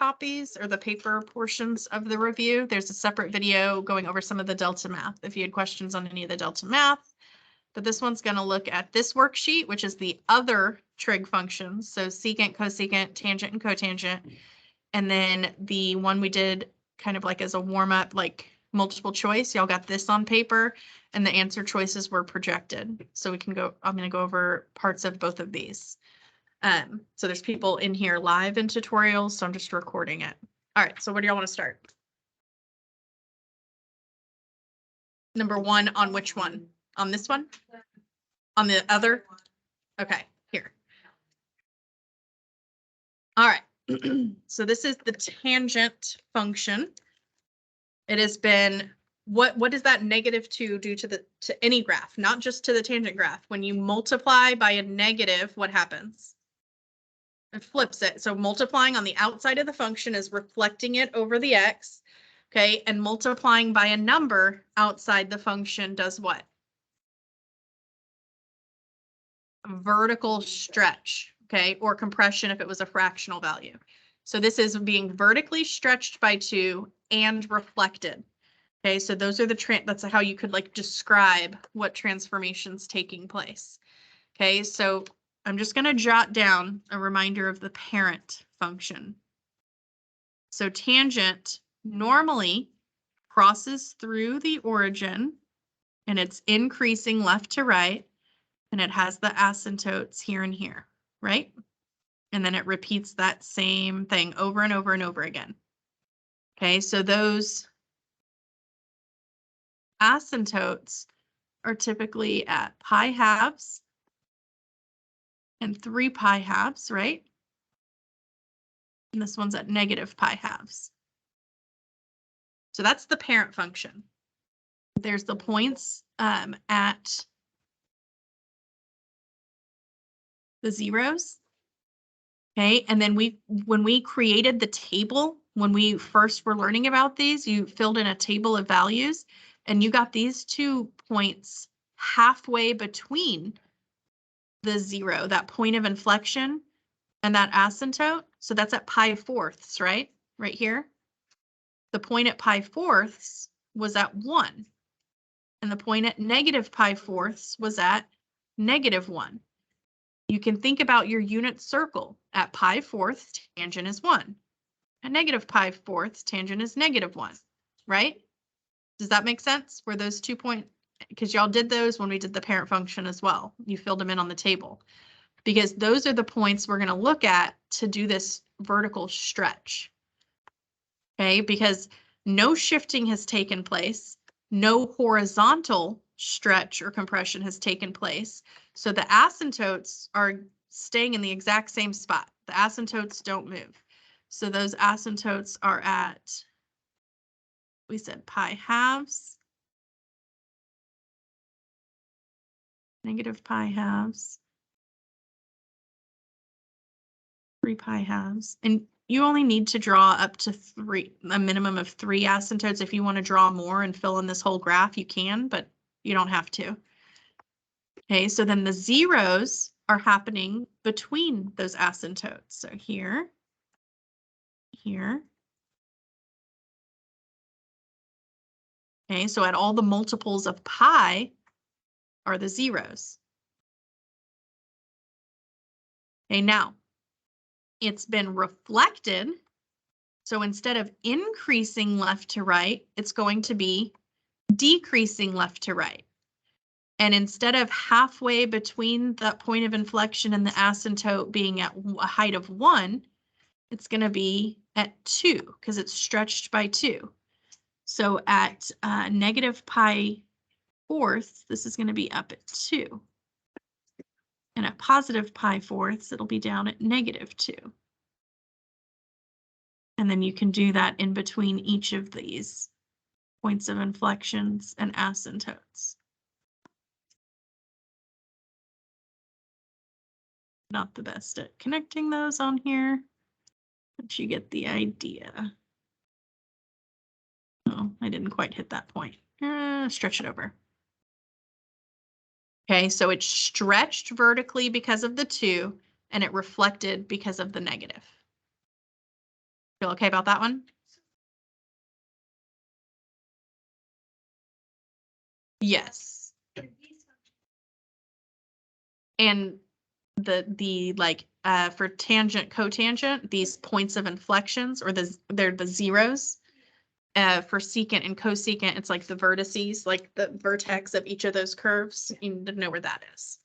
copies or the paper portions of the review, there's a separate video going over some of the delta math if you had questions on any of the delta math. But this one's going to look at this worksheet, which is the other trig functions. So secant, cosecant, tangent, and cotangent. And then the one we did kind of like as a warm up, like multiple choice. Y'all got this on paper and the answer choices were projected. So we can go, I'm going to go over parts of both of these. So there's people in here live in tutorials, so I'm just recording it. All right, so where do y'all want to start? Number one on which one? On this one? On the other? Okay, here. All right, so this is the tangent function. It has been, what does that -2 do to any graph, not just to the tangent graph? When you multiply by a negative, what happens? It flips it. So multiplying on the outside of the function is reflecting it over the x, okay? And multiplying by a number outside the function does what? Vertical stretch, okay? Or compression if it was a fractional value. So this is being vertically stretched by 2 and reflected. Okay, so those are that's how you could like describe what transformation's taking place. Okay, so I'm just going to jot down a reminder of the parent function. So tangent normally crosses through the origin and it's increasing left to right and it has the asymptotes here and here, right? And then it repeats that same thing over and over and over again. Okay, so those asymptotes are typically at pi halves and 3 pi halves, right? And this one's at negative pi halves. So that's the parent function. There's the points at the zeros. Okay, and then when we created the table, when we first were learning about these, you filled in a table of values and you got these 2 points halfway between the 0, that point of inflection, and that asymptote. So that's at pi fourths, right? Right here. The point at pi fourths was at 1. And the point at negative pi fourths was at -1. You can think about your unit circle. At pi fourths, tangent is 1. At negative pi fourths, tangent is -1, right? Does that make sense? Where those 2 points, because y'all did those when we did the parent function as well. You filled them in on the table. Because those are the points we're going to look at to do this vertical stretch. Okay, because no shifting has taken place, no horizontal stretch or compression has taken place. So the asymptotes are staying in the exact same spot. The asymptotes don't move. So those asymptotes are at, we said pi halves, negative pi halves, 3 pi halves, and you only need to draw up to a minimum of 3 asymptotes. If you want to draw more and fill in this whole graph, you can, but you don't have to. Okay, so then the zeros are happening between those asymptotes. So here, here. Okay, so at all the multiples of pi are the zeros. Okay, now it's been reflected. So instead of increasing left to right, it's going to be decreasing left to right. And instead of halfway between the point of inflection and the asymptote being at a height of 1, it's going to be at 2 because it's stretched by 2. So at negative pi fourths, this is going to be up at 2. And at positive pi fourths, it'll be down at -2. And then you can do that in between each of these points of inflections and asymptotes. Not the best at connecting those on here, but you get the idea. Oh, I didn't quite hit that point. Stretch it over. Okay, so it's stretched vertically because of the 2, and it reflected because of the negative. Feel okay about that one? Yes. And the like for tangent, cotangent, these points of inflections, or they're the zeros. For secant and cosecant, it's like the vertices, like the vertex of each of those curves. You need to know where that is.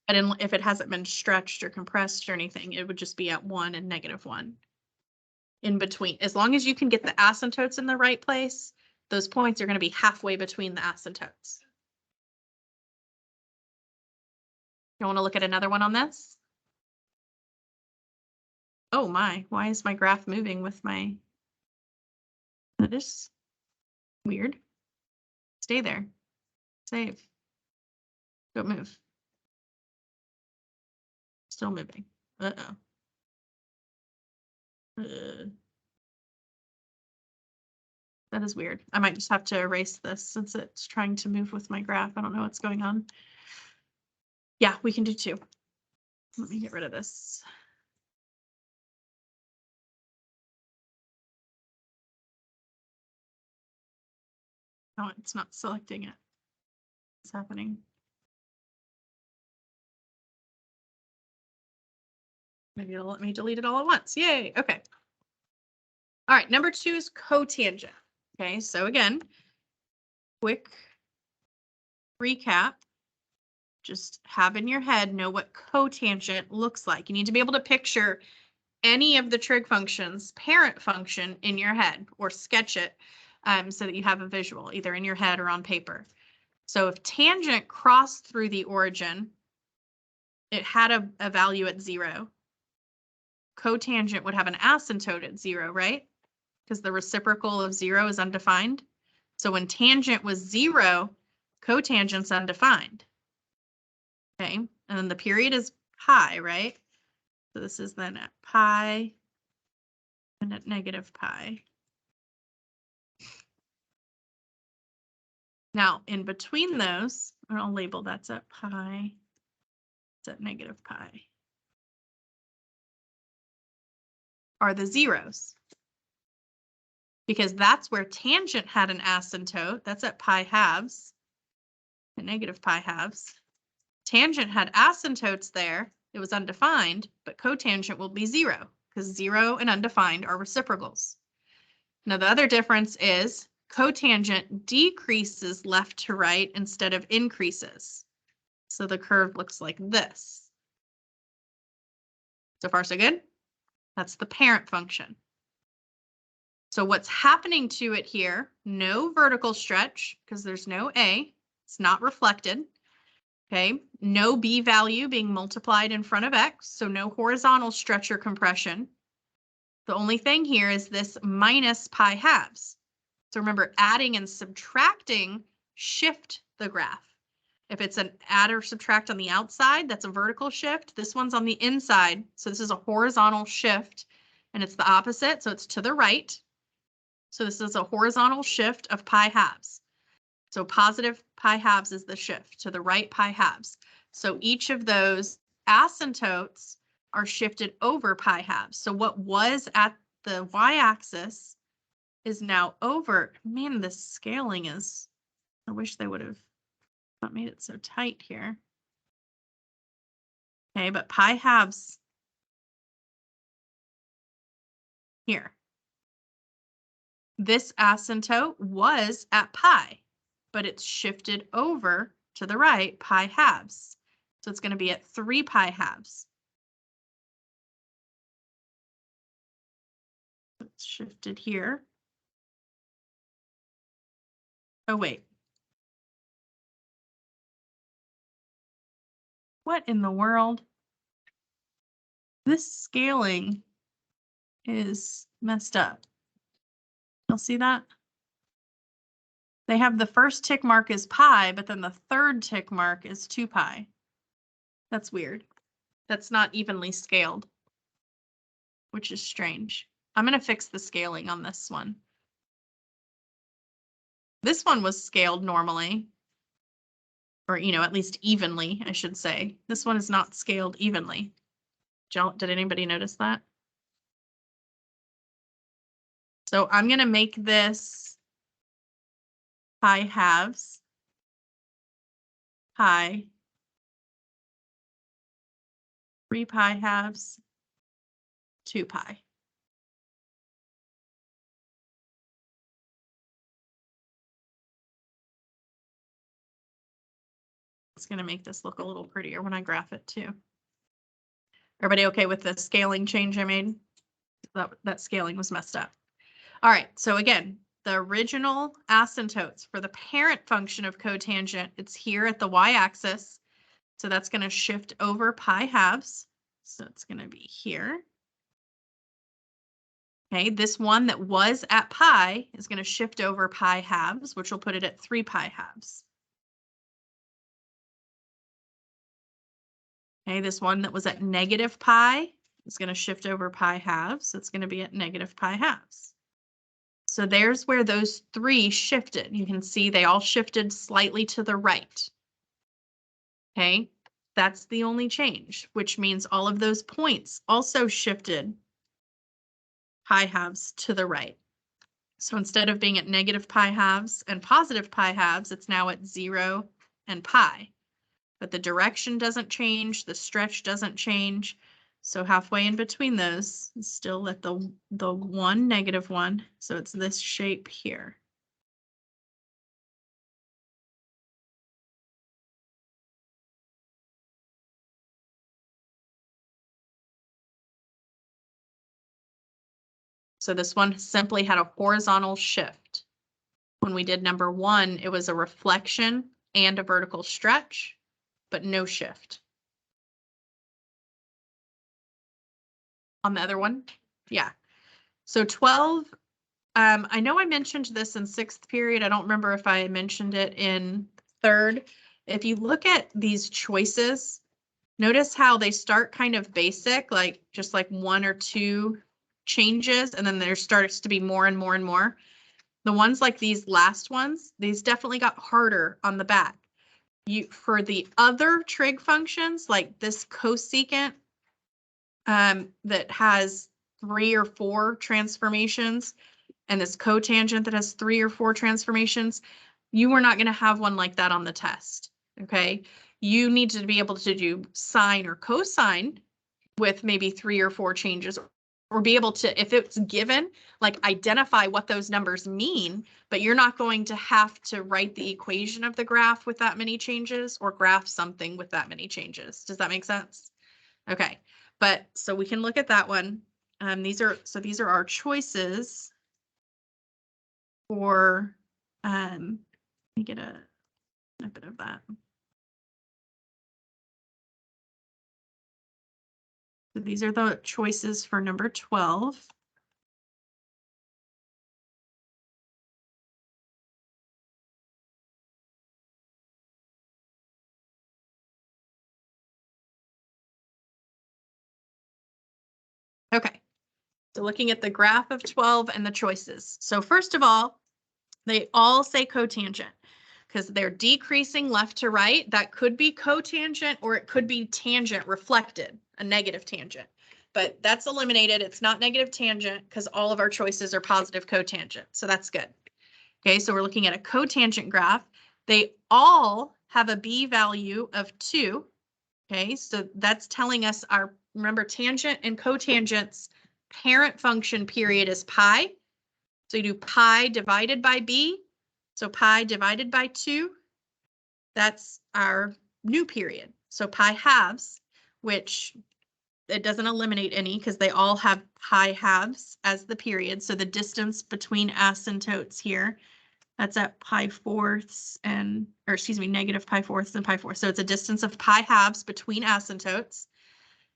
And if it hasn't been stretched or compressed or anything, it would just be at 1 and -1 in between. As long as you can get the asymptotes in the right place, those points are going to be halfway between the asymptotes. You want to look at another one on this? Oh my, why is my graph moving with my... That is weird. Stay there. Save. Don't move. Still moving. Uh-oh. That is weird. I might just have to erase this since it's trying to move with my graph. I don't know what's going on. Yeah, we can do 2. Let me get rid of this. Oh, it's not selecting it. What's happening? Maybe it'll let me delete it all at once. Yay. Okay. All right. Number 2 is cotangent. Okay. So again, quick recap. Just have in your head, know what cotangent looks like. You need to be able to picture any of the trig functions, parent function in your head, or sketch it so that you have a visual, either in your head or on paper. So if tangent crossed through the origin, it had a value at 0. Cotangent would have an asymptote at 0, right? Because the reciprocal of 0 is undefined. So when tangent was 0, cotangent's undefined. Okay, and then the period is pi, right? So this is then at pi and at -pi. Now, in between those, I'll label that's at pi, it's at -pi, are the zeros. Because that's where tangent had an asymptote, that's at pi halves, at -pi halves. Tangent had asymptotes there, it was undefined, but cotangent will be 0, because 0 and undefined are reciprocals. Now the other difference is cotangent decreases left to right instead of increases. So the curve looks like this. So far, so good? That's the parent function. So what's happening to it here, no vertical stretch because there's no A, it's not reflected. Okay, no B value being multiplied in front of X, so no horizontal stretch or compression. The only thing here is this minus pi halves. So remember, adding and subtracting shift the graph. If it's an add or subtract on the outside, that's a vertical shift. This one's on the inside, so this is a horizontal shift, and it's the opposite, so it's to the right. So this is a horizontal shift of pi halves. So positive pi halves is the shift, to the right pi halves. So each of those asymptotes are shifted over pi halves. So what was at the y-axis is now over. Man, this scaling is, I wish they would have not made it so tight here. Okay, but pi halves here. This asymptote was at pi, but it's shifted over to the right, pi halves. So it's going to be at 3 pi halves. It's shifted here. Oh, wait. What in the world? This scaling is messed up. You'll see that? They have the first tick mark is pi, but then the third tick mark is 2 pi. That's weird. That's not evenly scaled, which is strange. I'm going to fix the scaling on this one. This one was scaled normally, or, at least evenly, I should say. This one is not scaled evenly. Did anybody notice that? So I'm going to make this pi halves, pi, 3 pi halves, 2 pi. It's going to make this look a little prettier when I graph it too. Everybody okay with the scaling change I made? That scaling was messed up. All right, so again, the original asymptotes for the parent function of cotangent, it's here at the y-axis. So that's going to shift over pi halves. So it's going to be here. Okay, this one that was at pi is going to shift over pi halves, which will put it at 3 pi halves. Okay, this one that was at negative pi is going to shift over pi halves. So it's going to be at negative pi halves. So there's where those 3 shifted. You can see they all shifted slightly to the right. Okay, that's the only change, which means all of those points also shifted pi halves to the right. So instead of being at negative pi halves and positive pi halves, it's now at 0 and pi. But the direction doesn't change, the stretch doesn't change. So halfway in between those, is still at the 1, negative 1. So it's this shape here. So this one simply had a horizontal shift. When we did number 1, it was a reflection and a vertical stretch, but no shift. On the other one, yeah. So 12, I know I mentioned this in 6th period. I don't remember if I mentioned it in 3rd. If you look at these choices, notice how they start kind of basic, like just like 1 or 2 changes, and then there starts to be more and more and more. The ones like these last ones, these definitely got harder on the back. For the other trig functions, like this cosecant that has 3 or 4 transformations, and this cotangent that has 3 or 4 transformations, you are not going to have one like that on the test. Okay, you need to be able to do sine or cosine with maybe 3 or 4 changes, or be able to, if it's given, like identify what those numbers mean, but you're not going to have to write the equation of the graph with that many changes or graph something with that many changes. Does that make sense? Okay, but so we can look at that one. These are our choices for, let me get a bit of that. So these are the choices for number 12. Okay, so looking at the graph of 12 and the choices. So first of all, they all say cotangent because they're decreasing left to right. That could be cotangent or it could be tangent reflected, a negative tangent. But that's eliminated. It's not negative tangent because all of our choices are positive cotangent. So that's good. Okay, so we're looking at a cotangent graph. They all have a b value of 2. Okay, so that's telling us our, remember, tangent and cotangent's parent function period is pi. So you do pi divided by b. So pi divided by 2. That's our new period. So pi halves, which it doesn't eliminate any because they all have pi halves as the period. So the distance between asymptotes here, that's at pi fourths and, or excuse me, negative pi fourths and pi fourths. So it's a distance of pi halves between asymptotes.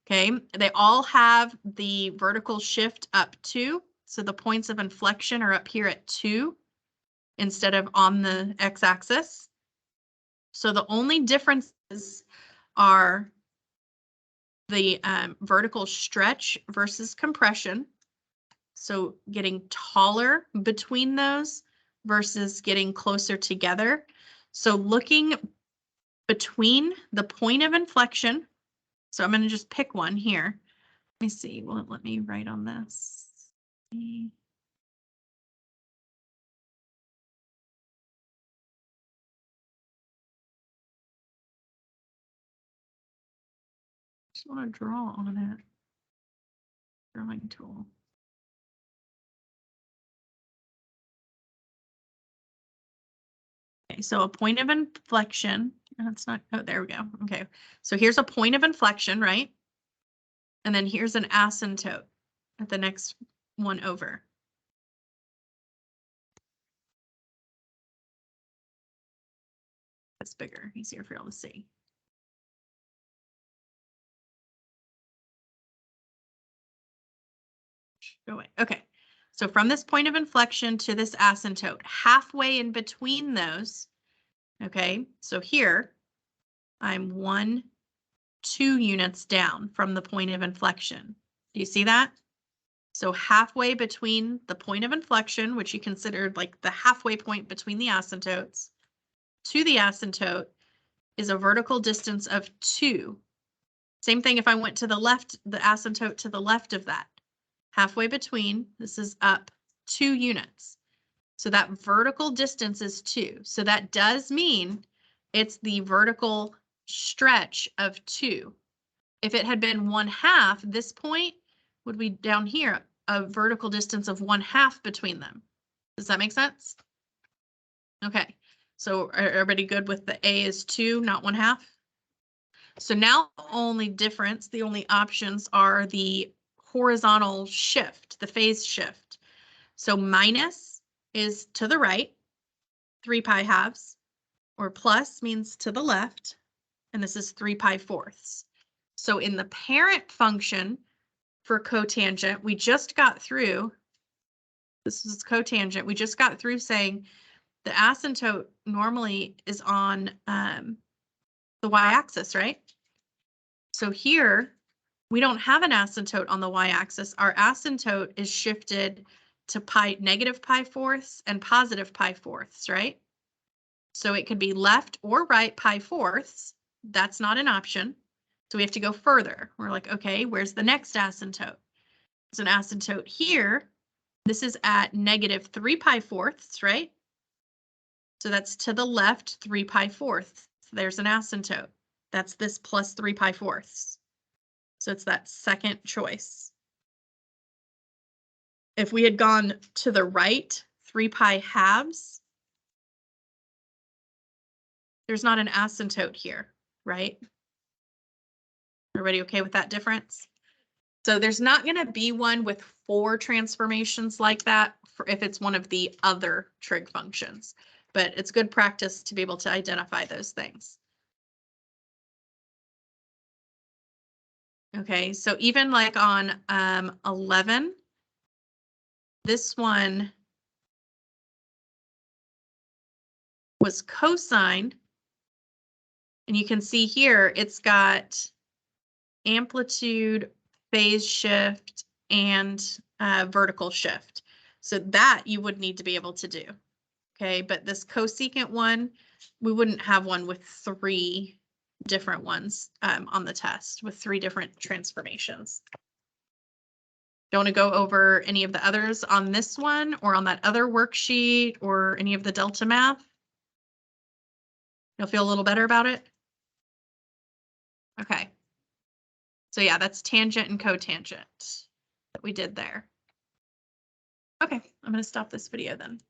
Okay, they all have the vertical shift up 2. So the points of inflection are up here at 2 instead of on the x-axis. So the only differences are the vertical stretch versus compression. So getting taller between those versus getting closer together. So looking between the point of inflection. So I'm going to just pick one here. Let me see. Will it let me write on this? just want to draw on it. Drawing tool. Okay, so a point of inflection. That's not, oh, there we go. Okay, so here's a point of inflection, right? And then here's an asymptote at the next one over. That's bigger, easier for y'all to see. Go away. Okay, so from this point of inflection to this asymptote, halfway in between those, okay, so here I'm 1, 2 units down from the point of inflection. Do you see that? So halfway between the point of inflection, which you considered like the halfway point between the asymptotes, to the asymptote is a vertical distance of 2. Same thing if I went to the left, the asymptote to the left of that. Halfway between, this is up 2 units. So that vertical distance is 2. So that does mean it's the vertical stretch of 2. If it had been 1/2, this point would be down here, a vertical distance of 1/2 between them. Does that make sense? Okay, so are everybody good with the A is 2, not 1/2? So now the only difference, the only options are the horizontal shift, the phase shift. So minus is to the right, 3 pi halves, or plus means to the left, and this is 3 pi fourths. So in the parent function for cotangent, we just got through, this is cotangent, we just got through saying the asymptote normally is on the y-axis, right? So here, we don't have an asymptote on the y-axis. Our asymptote is shifted to negative pi fourths and positive pi fourths, right? So it could be left or right pi fourths. That's not an option. So we have to go further. We're like, okay, where's the next asymptote? There's an asymptote here. This is at negative 3 pi fourths, right? So that's to the left 3 pi fourths. So there's an asymptote. That's this plus 3 pi fourths. So it's that second choice. If we had gone to the right, 3 pi halves, there's not an asymptote here, right? Everybody okay with that difference? So there's not going to be one with 4 transformations like that for if it's one of the other trig functions, but it's good practice to be able to identify those things. Okay, so even like on 11, this one was cosine, and you can see here it's got amplitude, phase shift, and vertical shift. So that you would need to be able to do. Okay, but this cosecant one, we wouldn't have one with 3 different ones on the test with 3 different transformations. Do you want to go over any of the others on this one or on that other worksheet or any of the Delta math? You'll feel a little better about it? Okay. So yeah, that's tangent and cotangent that we did there. Okay, I'm going to stop this video then.